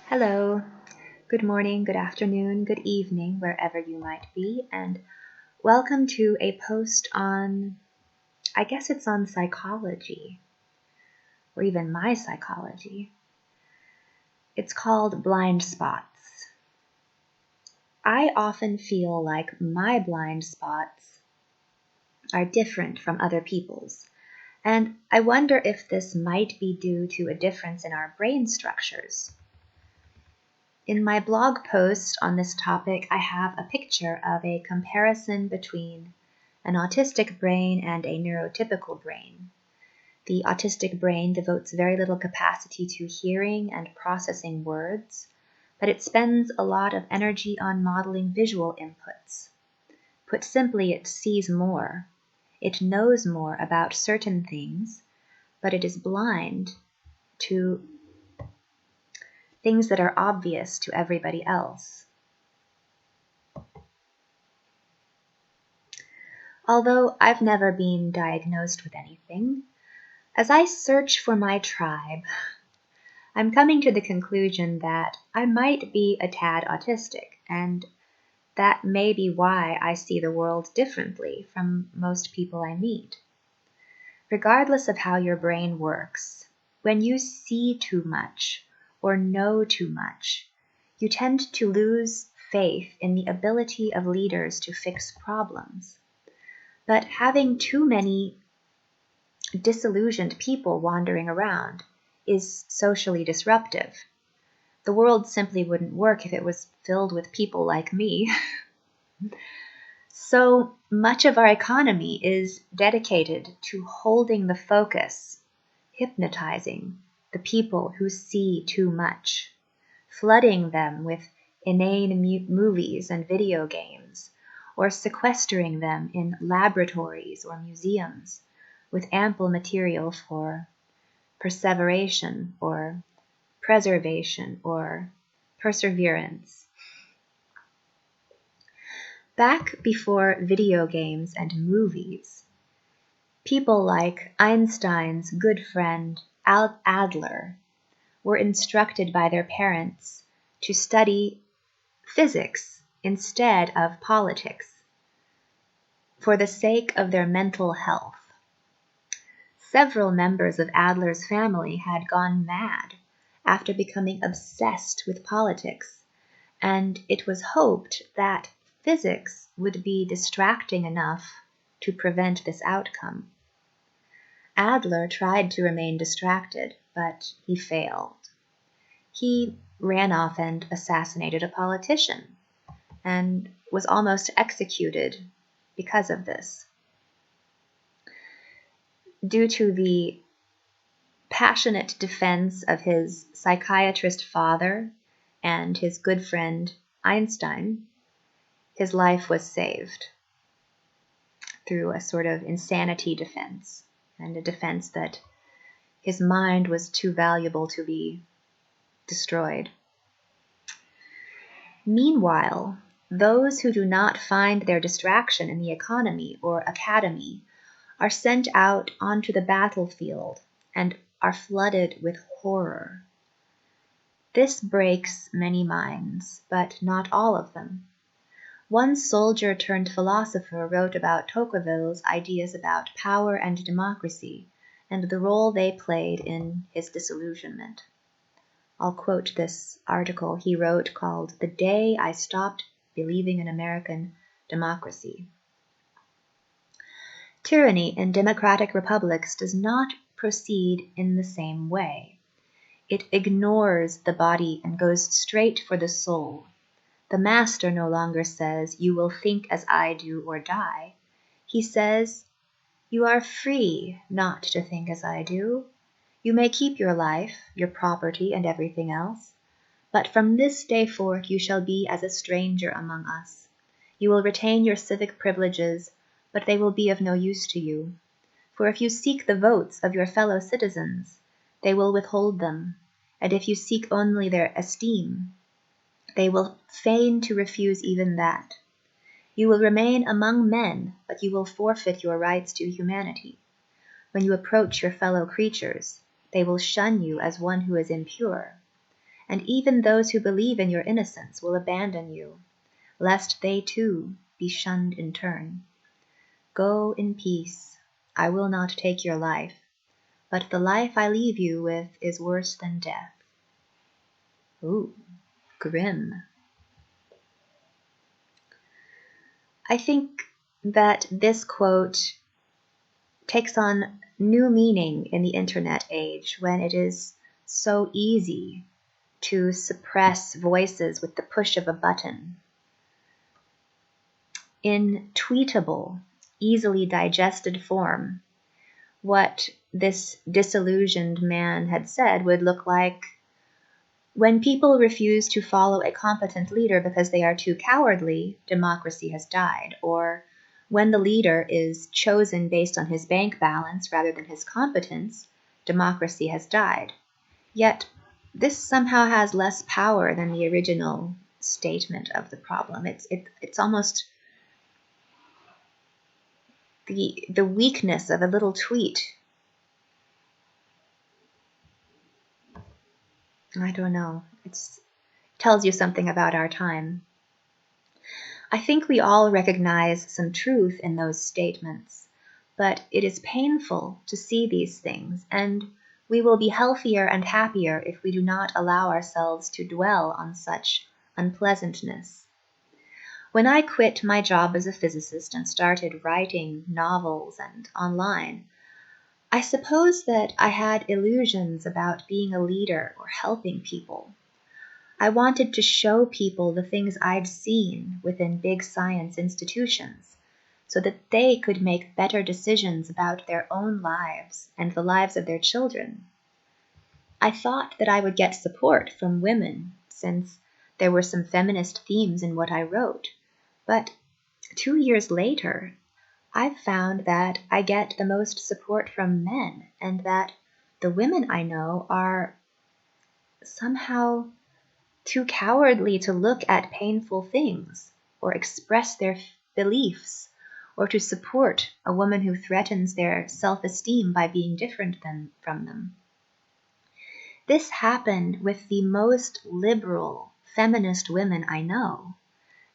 Hello, good morning, good afternoon, good evening, wherever you might be, and welcome to a post on, I guess it's on psychology, or even my psychology. It's called blind spots. I often feel like my blind spots are different from other people's, and I wonder if this might be due to a difference in our brain structures. In my blog post on this topic, I have a picture of a comparison between an autistic brain and a neurotypical brain. The autistic brain devotes very little capacity to hearing and processing words, but it spends a lot of energy on modeling visual inputs. Put simply, it sees more. It knows more about certain things, but it is blind to things that are obvious to everybody else. Although I've never been diagnosed with anything, as I search for my tribe, I'm coming to the conclusion that I might be a tad autistic, and that may be why I see the world differently from most people I meet. Regardless of how your brain works, when you see too much or know too much, you tend to lose faith in the ability of leaders to fix problems. But having too many disillusioned people wandering around is socially disruptive. The world simply wouldn't work if it was filled with people like me. So much of our economy is dedicated to holding the focus, hypnotizing the people who see too much, flooding them with inane movies and video games, or sequestering them in laboratories or museums with ample material for perseveration or preservation or perseverance. Back before video games and movies, people like Einstein's good friend Adler were instructed by their parents to study physics instead of politics for the sake of their mental health. Several members of Adler's family had gone mad after becoming obsessed with politics, and it was hoped that physics would be distracting enough to prevent this outcome. Adler tried to remain distracted, but he failed. He ran off and assassinated a politician, and was almost executed because of this. Due to the passionate defense of his psychiatrist father and his good friend Einstein, his life was saved through a sort of insanity defense, and a defense that his mind was too valuable to be destroyed. Meanwhile, those who do not find their distraction in the economy or academy are sent out onto the battlefield and are flooded with horror. This breaks many minds, but not all of them. One soldier turned philosopher wrote about Tocqueville's ideas about power and democracy and the role they played in his disillusionment. I'll quote this article he wrote called "The Day I Stopped Believing in American Democracy." Tyranny in democratic republics does not proceed in the same way. It ignores the body and goes straight for the soul. The master no longer says, "You will think as I do or die." He says, "You are free not to think as I do. You may keep your life, your property, and everything else. But from this day forth you shall be as a stranger among us. You will retain your civic privileges, but they will be of no use to you. For if you seek the votes of your fellow citizens, they will withhold them, and if you seek only their esteem, they will feign to refuse even that. You will remain among men, but you will forfeit your rights to humanity. When you approach your fellow creatures, they will shun you as one who is impure. and even those who believe in your innocence will abandon you, lest they too be shunned in turn. Go in peace. I will not take your life, but the life I leave you with is worse than death. Ooh, grim. I think that this quote takes on new meaning in the internet age when it is so easy to suppress voices with the push of a button. In tweetable, easily digested form, what this disillusioned man had said would look like: when people refuse to follow a competent leader because they are too cowardly, democracy has died. Or when the leader is chosen based on his bank balance rather than his competence, democracy has died. Yet this somehow has less power than the original statement of the problem. It's almost the weakness of a little tweet. I don't know. It tells you something about our time. I think we all recognize some truth in those statements, but it is painful to see these things, and we will be healthier and happier if we do not allow ourselves to dwell on such unpleasantness. When I quit my job as a physicist and started writing novels and online, I suppose that I had illusions about being a leader or helping people. I wanted to show people the things I'd seen within big science institutions so that they could make better decisions about their own lives and the lives of their children. I thought that I would get support from women since there were some feminist themes in what I wrote, but 2 years later, I've found that I get the most support from men, and that the women I know are somehow too cowardly to look at painful things or express their beliefs or to support a woman who threatens their self-esteem by being different from them. This happened with the most liberal feminist women I know,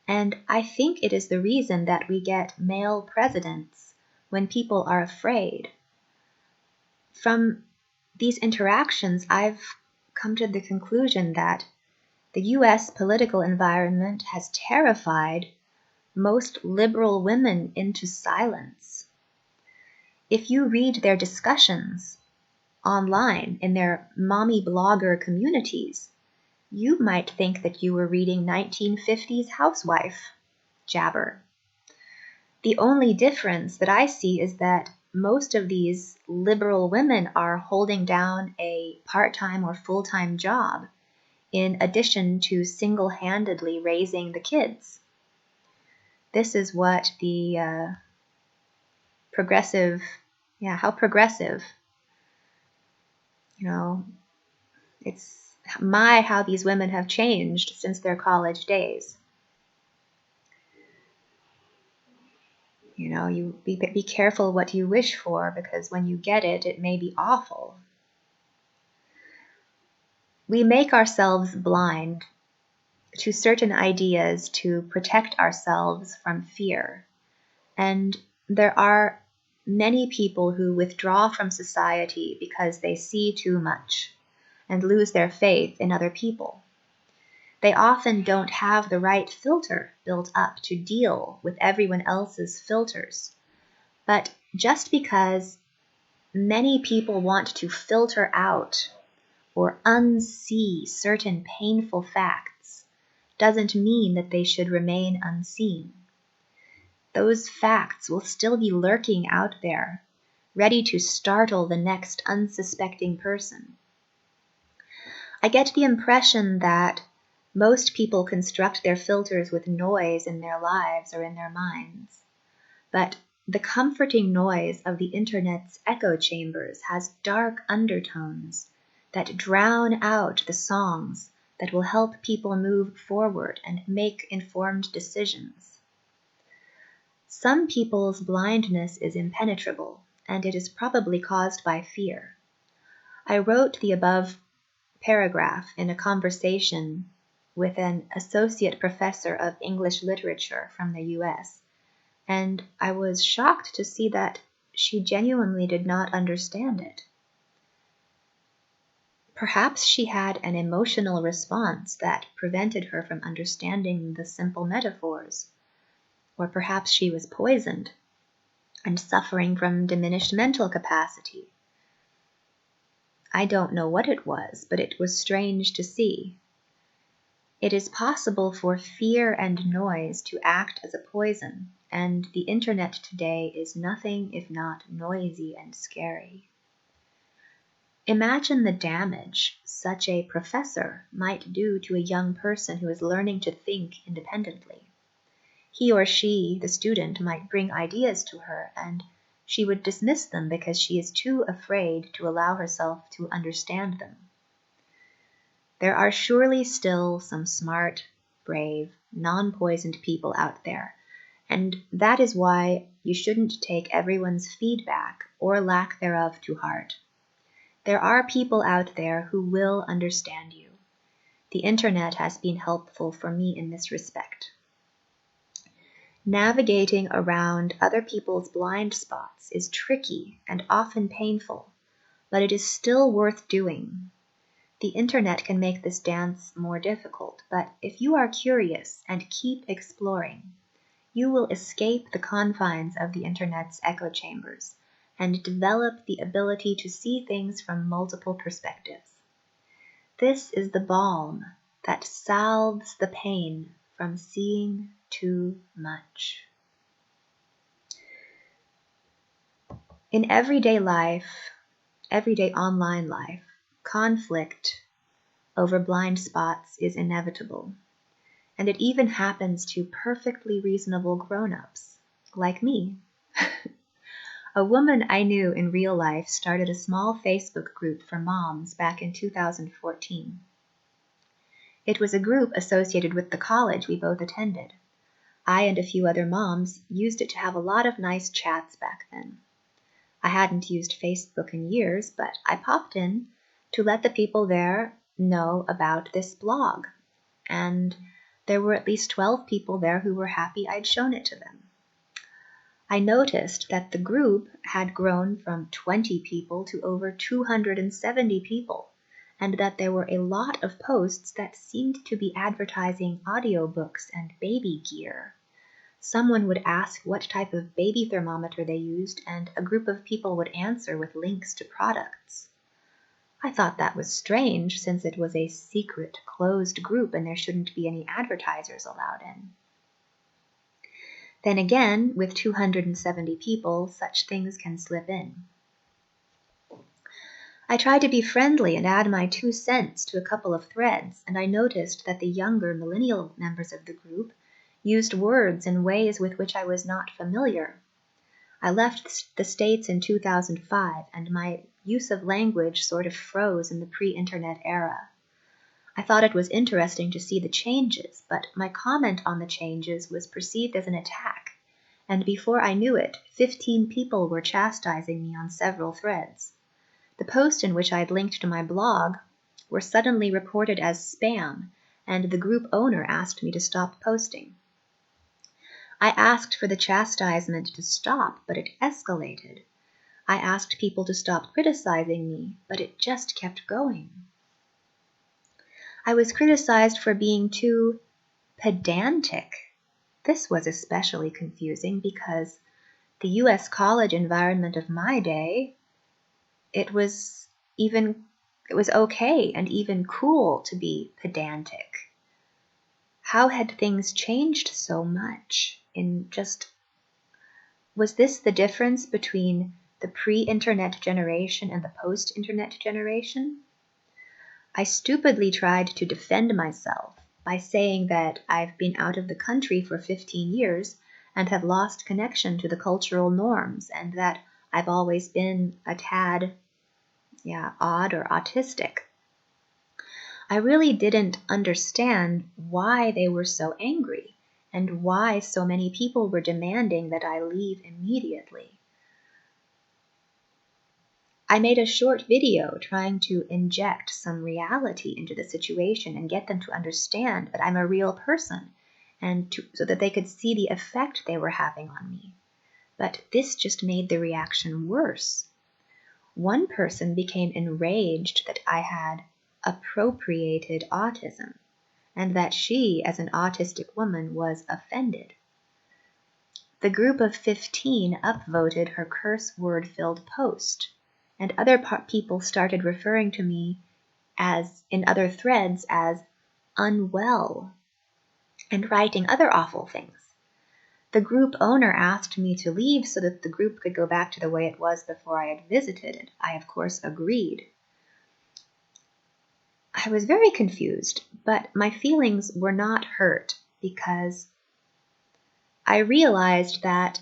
and I think it is the reason that we get male presidents when people are afraid. From these interactions, I've come to the conclusion that the US political environment has terrified most liberal women into silence. If you read their discussions online in their mommy blogger communities, you might think that you were reading 1950s housewife jabber. The only difference that I see is that most of these liberal women are holding down a part-time or full-time job in addition to single-handedly raising the kids. This is what the progressive, how progressive, it's how these women have changed since their college days. You be careful what you wish for, because when you get it, it may be awful. We make ourselves blind to certain ideas to protect ourselves from fear. And there are many people who withdraw from society because they see too much and lose their faith in other people. They often don't have the right filter built up to deal with everyone else's filters. But just because many people want to filter out or unsee certain painful facts doesn't mean that they should remain unseen. Those facts will still be lurking out there, ready to startle the next unsuspecting person. I get the impression that most people construct their filters with noise in their lives or in their minds. But the comforting noise of the internet's echo chambers has dark undertones that drown out the songs that will help people move forward and make informed decisions. Some people's blindness is impenetrable, and it is probably caused by fear. I wrote the above paragraph in a conversation with an associate professor of English literature from the US, and I was shocked to see that she genuinely did not understand it. Perhaps she had an emotional response that prevented her from understanding the simple metaphors, or perhaps she was poisoned and suffering from diminished mental capacity. I don't know what it was, but it was strange to see. It is possible for fear and noise to act as a poison, and the internet today is nothing if not noisy and scary. Imagine the damage such a professor might do to a young person who is learning to think independently. He or she, the student, might bring ideas to her, and she would dismiss them because she is too afraid to allow herself to understand them. There are surely still some smart, brave, non-poisoned people out there, and that is why you shouldn't take everyone's feedback or lack thereof to heart. There are people out there who will understand you. The internet has been helpful for me in this respect. Navigating around other people's blind spots is tricky and often painful, but it is still worth doing. The internet can make this dance more difficult, but if you are curious and keep exploring, you will escape the confines of the internet's echo chambers and develop the ability to see things from multiple perspectives. This is the balm that salves the pain from seeing too much. In everyday life, everyday online life, conflict over blind spots is inevitable, and it even happens to perfectly reasonable grown-ups, like me. A woman I knew in real life started a small Facebook group for moms back in 2014. It was a group associated with the college we both attended. I and a few other moms used it to have a lot of nice chats back then. I hadn't used Facebook in years, but I popped in to let the people there know about this blog, and there were at least 12 people there who were happy I'd shown it to them. I noticed that the group had grown from 20 people to over 270 people, and that there were a lot of posts that seemed to be advertising audiobooks and baby gear. Someone would ask what type of baby thermometer they used, and a group of people would answer with links to products. I thought that was strange, since it was a secret, closed group and there shouldn't be any advertisers allowed in. Then again, with 270 people, such things can slip in. I tried to be friendly and add my 2 cents to a couple of threads, and I noticed that the younger millennial members of the group used words in ways with which I was not familiar. I left the States in 2005, and my use of language sort of froze in the pre-internet era. I thought it was interesting to see the changes, but my comment on the changes was perceived as an attack, and before I knew it, 15 people were chastising me on several threads. The post in which I'd linked to my blog were suddenly reported as spam, and the group owner asked me to stop posting. I asked for the chastisement to stop, but it escalated. I asked people to stop criticizing me, but it just kept going. I was criticized for being too pedantic. This was especially confusing because the US college environment of my day, it was okay and even cool to be pedantic. How had things changed so much was this the difference between the pre-internet generation and the post-internet generation? I stupidly tried to defend myself by saying that I've been out of the country for 15 years and have lost connection to the cultural norms, and that I've always been a tad, odd or autistic. I really didn't understand why they were so angry and why so many people were demanding that I leave immediately. I made a short video trying to inject some reality into the situation and get them to understand that I'm a real person so that they could see the effect they were having on me. But this just made the reaction worse. One person became enraged that I had appropriated autism and that she, as an autistic woman, was offended. The group of 15 upvoted her curse word-filled post, and other people started referring to me in other threads as unwell and writing other awful things. The group owner asked me to leave so that the group could go back to the way it was before I had visited it. I, of course, agreed. I was very confused, but my feelings were not hurt because I realized that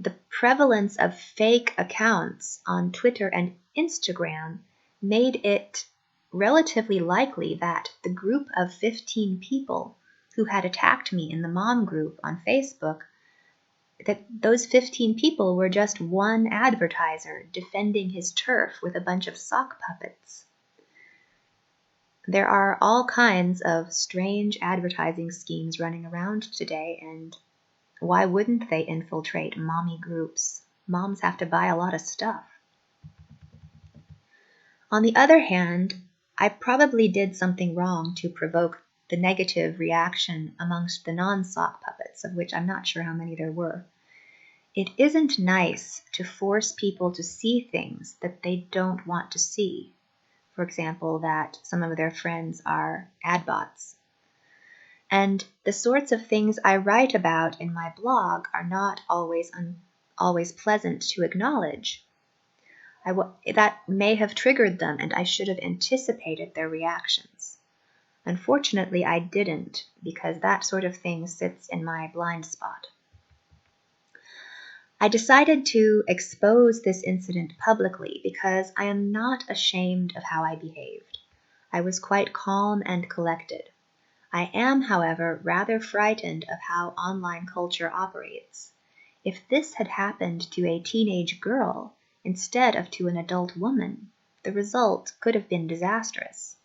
the prevalence of fake accounts on Twitter and Instagram made it relatively likely that the group of 15 people who had attacked me in the mom group on Facebook, that those 15 people were just one advertiser defending his turf with a bunch of sock puppets. There are all kinds of strange advertising schemes running around today, and why wouldn't they infiltrate mommy groups? Moms have to buy a lot of stuff. On the other hand, I probably did something wrong to provoke the negative reaction amongst the non-sock puppets, of which I'm not sure how many there were. It isn't nice to force people to see things that they don't want to see. For example, that some of their friends are ad bots. And the sorts of things I write about in my blog are not always pleasant to acknowledge. That may have triggered them, and I should have anticipated their reactions. Unfortunately, I didn't, because that sort of thing sits in my blind spot. I decided to expose this incident publicly because I am not ashamed of how I behaved. I was quite calm and collected. I am, however, rather frightened of how online culture operates. If this had happened to a teenage girl instead of to an adult woman, the result could have been disastrous.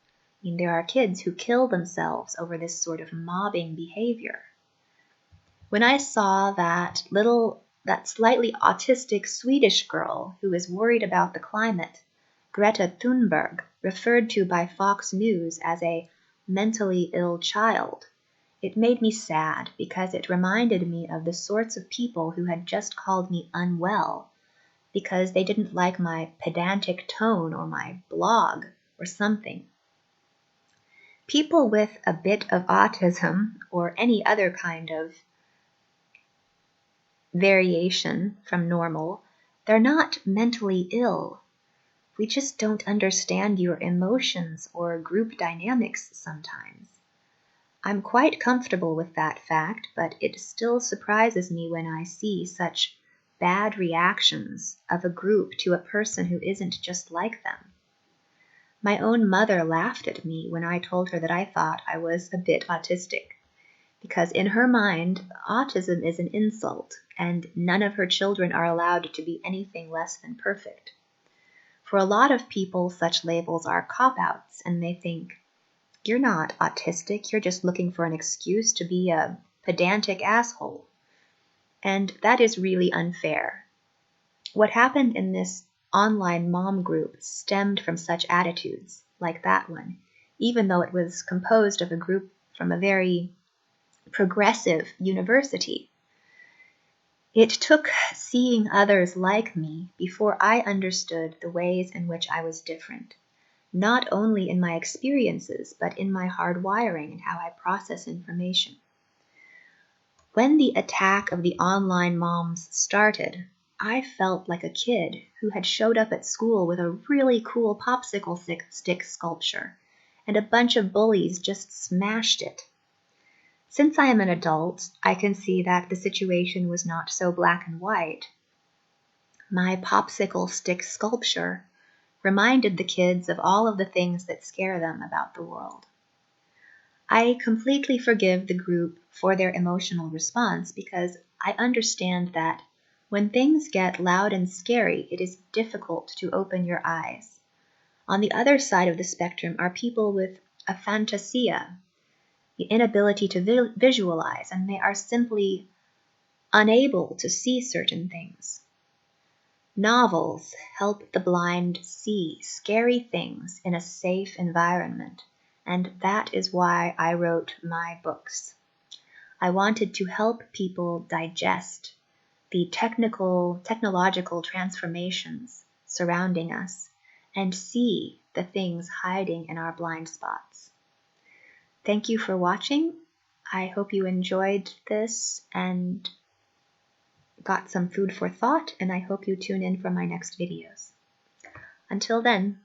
There are kids who kill themselves over this sort of mobbing behavior. When I saw that slightly autistic Swedish girl who is worried about the climate, Greta Thunberg, referred to by Fox News as a mentally ill child, it made me sad because it reminded me of the sorts of people who had just called me unwell because they didn't like my pedantic tone or my blog or something. People with a bit of autism or any other kind of variation from normal, they're not mentally ill. We just don't understand your emotions or group dynamics sometimes. I'm quite comfortable with that fact, but it still surprises me when I see such bad reactions of a group to a person who isn't just like them. My own mother laughed at me when I told her that I thought I was a bit autistic, because in her mind, autism is an insult, and none of her children are allowed to be anything less than perfect. For a lot of people, such labels are cop-outs, and they think, you're not autistic, you're just looking for an excuse to be a pedantic asshole. And that is really unfair. What happened in this online mom group stemmed from such attitudes, like that one, even though it was composed of a group from a very progressive university. It took seeing others like me before I understood the ways in which I was different. Not only in my experiences, but in my hard wiring and how I process information. When the attack of the online moms started, I felt like a kid who had showed up at school with a really cool popsicle stick sculpture, and a bunch of bullies just smashed it. Since I am an adult, I can see that the situation was not so black and white. My popsicle stick sculpture reminded the kids of all of the things that scare them about the world. I completely forgive the group for their emotional response because I understand that When things get loud and scary, it is difficult to open your eyes. On the other side of the spectrum are people with aphantasia, the inability to visualize, and they are simply unable to see certain things. Novels help the blind see scary things in a safe environment, and that is why I wrote my books. I wanted to help people digest the technological transformations surrounding us and see the things hiding in our blind spots. Thank you for watching. I hope you enjoyed this and got some food for thought, and I hope you tune in for my next videos. Until then.